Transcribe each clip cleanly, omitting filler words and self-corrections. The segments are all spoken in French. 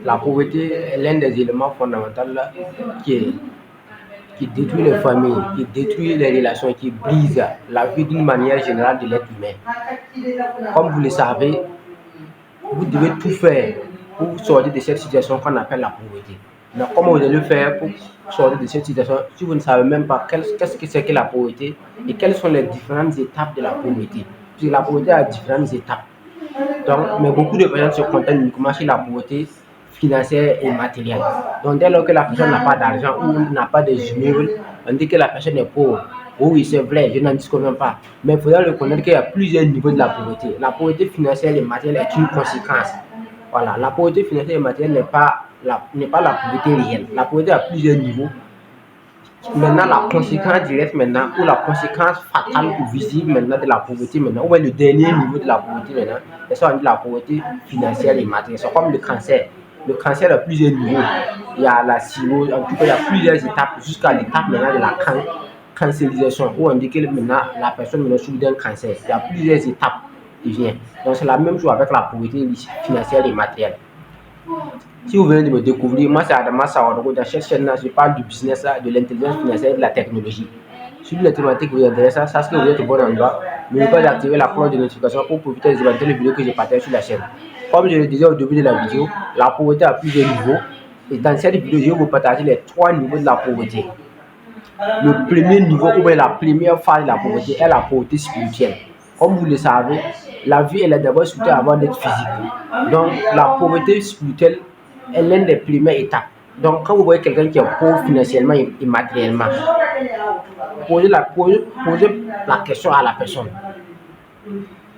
La pauvreté est l'un des éléments fondamentaux qui, est- qui détruit les familles, qui détruit les relations, qui brise la vie d'une manière générale de l'être humain. Comme vous le savez, vous devez tout faire pour sortir de cette situation qu'on appelle la pauvreté. Mais comment vous allez faire pour sortir de cette situation si vous ne savez même pas qu'est-ce que c'est que la pauvreté et quelles sont les différentes étapes de la pauvreté? Parce que la pauvreté a différentes étapes. Donc, mais beaucoup de personnes se contentent uniquement sur la pauvreté financière et matérielle. Donc, dès lors que la personne n'a pas d'argent ou n'a pas de immeubles, on dit que la personne est pauvre. Oui, c'est vrai, je n'en discute même pas. Mais il faudra reconnaître qu'il y a plusieurs niveaux de la pauvreté. La pauvreté financière et matérielle est une conséquence. Voilà, la pauvreté financière et matérielle n'est pas la pauvreté réelle. La pauvreté a plusieurs niveaux. Maintenant, la conséquence directe maintenant, ou la conséquence fatale ou visible maintenant de la pauvreté maintenant, ou bien le dernier niveau de la pauvreté maintenant, c'est ça on dit la pauvreté financière et matérielle. C'est comme le cancer. Le cancer a plusieurs niveaux. Il y a la cirrhose, en tout cas, il y a plusieurs étapes jusqu'à l'étape maintenant de la cancérisation, où on dit que maintenant la personne maintenant souffre d'un cancer. Il y a plusieurs étapes qui viennent. Donc, c'est la même chose avec la pauvreté financière et matérielle. Si vous venez de me découvrir, moi c'est Adama Sawadoko. Dans cette chaîne-là, je parle du business, de l'intelligence financière et de la technologie. Si la thématique vous intéresse, sachez que vous êtes au bon endroit. N'oubliez pas d'activer la cloche de notification pour profiter des éventuelles vidéos que je partage sur la chaîne. Comme je le disais au début de la vidéo, la pauvreté a plusieurs niveaux. Et dans cette vidéo, je vais vous partager les 3 niveaux de la pauvreté. Le premier niveau, ou bien la première phase de la pauvreté, est la pauvreté spirituelle. Comme vous le savez, la vie elle est d'abord supposée avoir d'être physique. Donc la pauvreté spirituelle est l'une des premières étapes. Donc quand vous voyez quelqu'un qui est pauvre financièrement et matériellement, posez la question à la personne.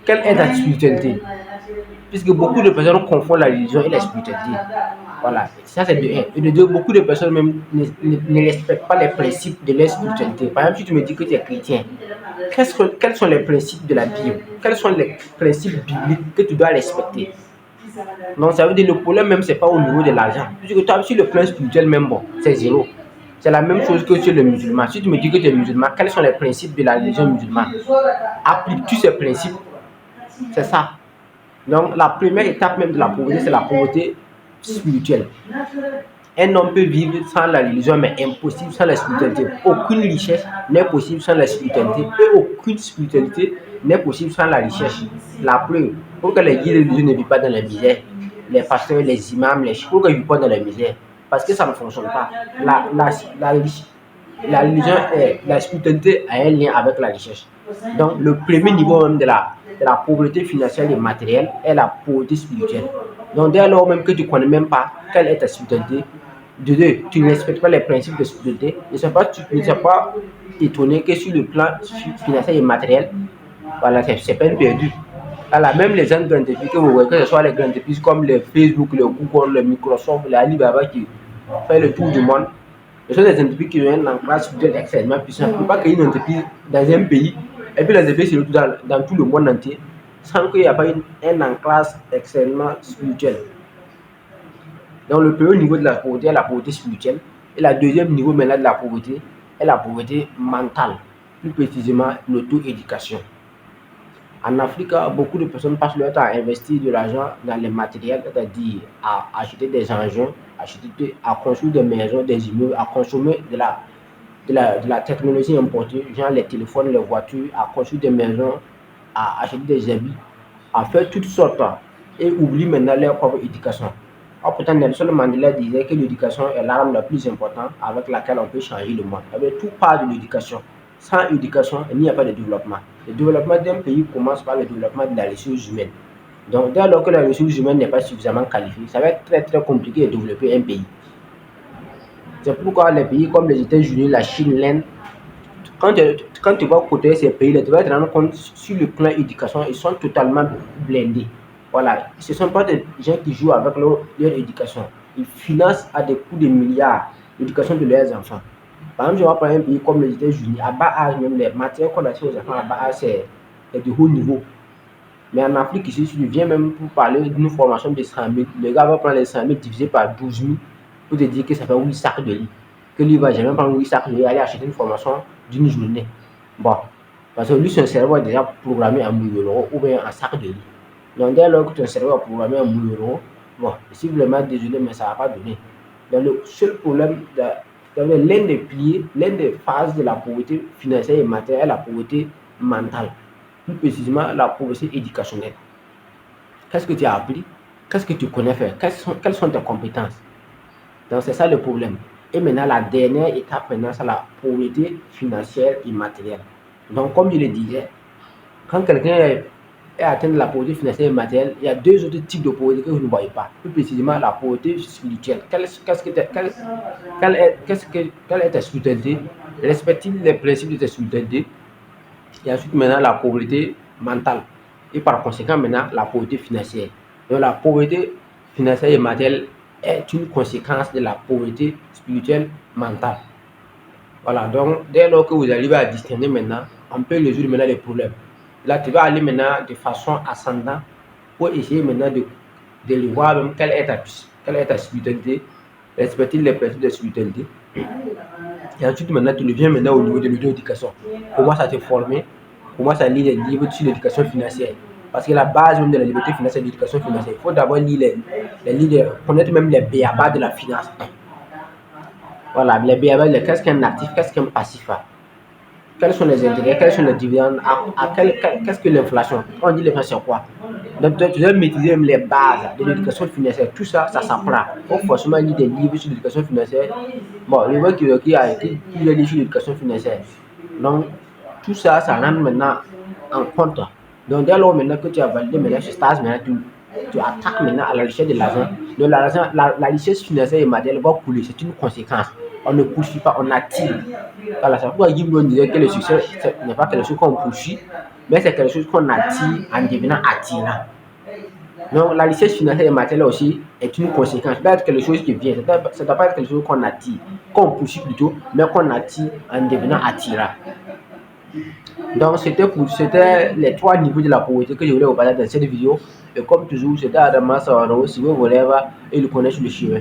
Quelle est ta spiritualité? Puisque beaucoup de personnes confondent la religion et la spiritualité. Voilà, ça c'est de 1. Et de 2, beaucoup de personnes même ne respectent pas les principes de leur spiritualité. Par exemple, si tu me dis que tu es chrétien, quels sont les principes de la Bible? Quels sont les principes bibliques que tu dois respecter? Donc ça veut dire que le problème même, c'est pas au niveau de l'argent. Puisque toi, sur le plan spirituel même, bon, c'est zéro. C'est la même chose que sur le musulman. Si tu me dis que tu es musulman, quels sont les principes de la religion musulmane? Appliques-tu ces principes? C'est ça. Donc la première étape même de la pauvreté, c'est la pauvreté spirituelle. Un homme peut vivre sans la religion, mais impossible sans la spiritualité. Aucune richesse n'est possible sans la spiritualité. Et aucune spiritualité n'est possible sans la richesse. La preuve, pour que les guides religieux ne vivent pas dans la misère, les pasteurs, les imams, pour qu'ils ne vivent pas dans la misère. Parce que ça ne fonctionne pas. La religion, la spiritualité a un lien avec la richesse. Donc, le premier niveau même de la pauvreté financière et matérielle est la pauvreté spirituelle. Donc, dès lors même que tu ne connais même pas quelle est ta spiritualité, de 2, tu ne respectes pas les principes de spiritualité, ne sois pas étonné que sur le plan financier et matériel, voilà, c'est peine perdue. Alors, même les grandes entreprises que vous voyez, que ce soit les grandes entreprises comme les Facebook, le Google, le Microsoft, les Alibaba qui fait le tour du monde, ce sont des entreprises qui ont un ancrage spirituel extrêmement puissant. Il ne faut pas qu'il y ait une entreprise dans un pays et puis les entreprises se retrouvent dans tout le monde entier sans qu'il n'y ait pas un ancrage extrêmement spirituel. Donc le premier niveau de la pauvreté est la pauvreté spirituelle et le deuxième niveau maintenant de la pauvreté est la pauvreté mentale, plus précisément l'auto-éducation. En Afrique, beaucoup de personnes passent leur temps à investir de l'argent dans les matériels, c'est-à-dire à acheter des engins, à construire des maisons, des immeubles, à consommer de la technologie importée, genre les téléphones, les voitures, à construire des maisons, à acheter des habits, à faire toutes sortes et oublient maintenant leur propre éducation. Or, pourtant, Nelson Mandela disait que l'éducation est l'arme la plus importante avec laquelle on peut changer le monde. Tout part de l'éducation. Sans éducation, il n'y a pas de développement. Le développement d'un pays commence par le développement de la ressource humaine. Donc, dès lors que la ressource humaine n'est pas suffisamment qualifiée, ça va être très très compliqué de développer un pays. C'est pourquoi les pays comme les États-Unis, la Chine, l'Inde, quand tu vas côté ces pays-là, tu vas te rendre compte sur le plan éducation, ils sont totalement blindés. Voilà, ce ne sont pas des gens qui jouent avec leur éducation. Ils financent à des coûts de milliards l'éducation de leurs enfants. Par exemple, je vais prendre un pays comme les États-Unis, à bas âge, même les matières qu'on achète aux enfants à bas âge, c'est de haut niveau. Mais en Afrique, ici, si tu viens même pour parler d'une formation de 100 000, le gars va prendre les 100 000 divisé par 12 000 pour te dire que ça fait 8 sacs de riz. Que lui va jamais prendre 8 sacs de riz, aller acheter une formation d'une journée. Bon, parce que lui, son cerveau est déjà programmé en 1 000 € ou bien en sac de riz. Donc, dès lors que ton cerveau est programmé en 1 000 €, Bon, je suis vraiment désolé, mais ça va pas donner. Donc, le seul problème, l'un des piliers, l'une des phases de la pauvreté financière et matérielle est la pauvreté mentale. Plus précisément, la pauvreté éducationnelle. Qu'est-ce que tu as appris? Qu'est-ce que tu connais faire? Quelles sont tes compétences? Donc, c'est ça le problème. Et maintenant, la dernière étape, maintenant, c'est la pauvreté financière et matérielle. Donc, comme je le disais, quand quelqu'un est atteint de la pauvreté financière et matérielle, il y a deux autres types de pauvreté que vous ne voyez pas. Plus précisément, la pauvreté spirituelle. Quelle est ta spiritualité? Respecte-t-il les principes de ta spiritualité? Et ensuite, maintenant, la pauvreté mentale. Et par conséquent, maintenant, la pauvreté financière. Donc, la pauvreté financière et matérielle est une conséquence de la pauvreté spirituelle mentale. Voilà, donc dès lors que vous arrivez à distinguer maintenant, on peut résoudre maintenant les problèmes. Là, tu vas aller maintenant de façon ascendante pour essayer maintenant de voir même quelle est ta spiritualité, respecter les principes de spiritualité. Et ensuite, maintenant, tu reviens maintenant au niveau de l'éducation. Commence à te former, commence à lire les livres sur l'éducation financière. Parce que la base même de la liberté financière, c'est l'éducation financière. Il faut d'abord lire les livres, connaître même les b.a.-ba de la finance. Voilà, les b.a.-ba, qu'est-ce qu'un actif, qu'est-ce qu'un passif? Quels sont les intérêts, quels sont les dividendes, qu'est-ce que l'inflation? On dit l'inflation, c'est quoi? Donc, tu dois maîtriser même les bases de l'éducation financière. Tout ça, ça s'apprend. Il faut forcément lire des livres sur l'éducation financière. Bon, le livre qui a été lu sur l'éducation financière. Donc, tout ça, ça rentre maintenant en compte. Donc, dès lors maintenant que tu as validé maintenant ce stage, maintenant, tu attaques maintenant à la richesse de l'argent. Donc, la richesse financière et matérielle va couler. C'est une conséquence. On ne poursuit pas, on attire. Voilà, c'est pourquoi Guy disait que le succès n'est pas quelque chose qu'on poursuit, mais c'est quelque chose qu'on attire en devenant attirant. Donc, la richesse financière et matérielle aussi est une conséquence. Ça doit être quelque chose qui vient. Ça ne doit pas être quelque chose qu'on attire, qu'on poursuit plutôt, mais qu'on attire en devenant attirant. Donc, c'était les trois niveaux de la pauvreté que je voulais vous parler dans cette vidéo. Et comme toujours, c'était Adama Sawano. Si vous voulez, et le connaître sur le chemin.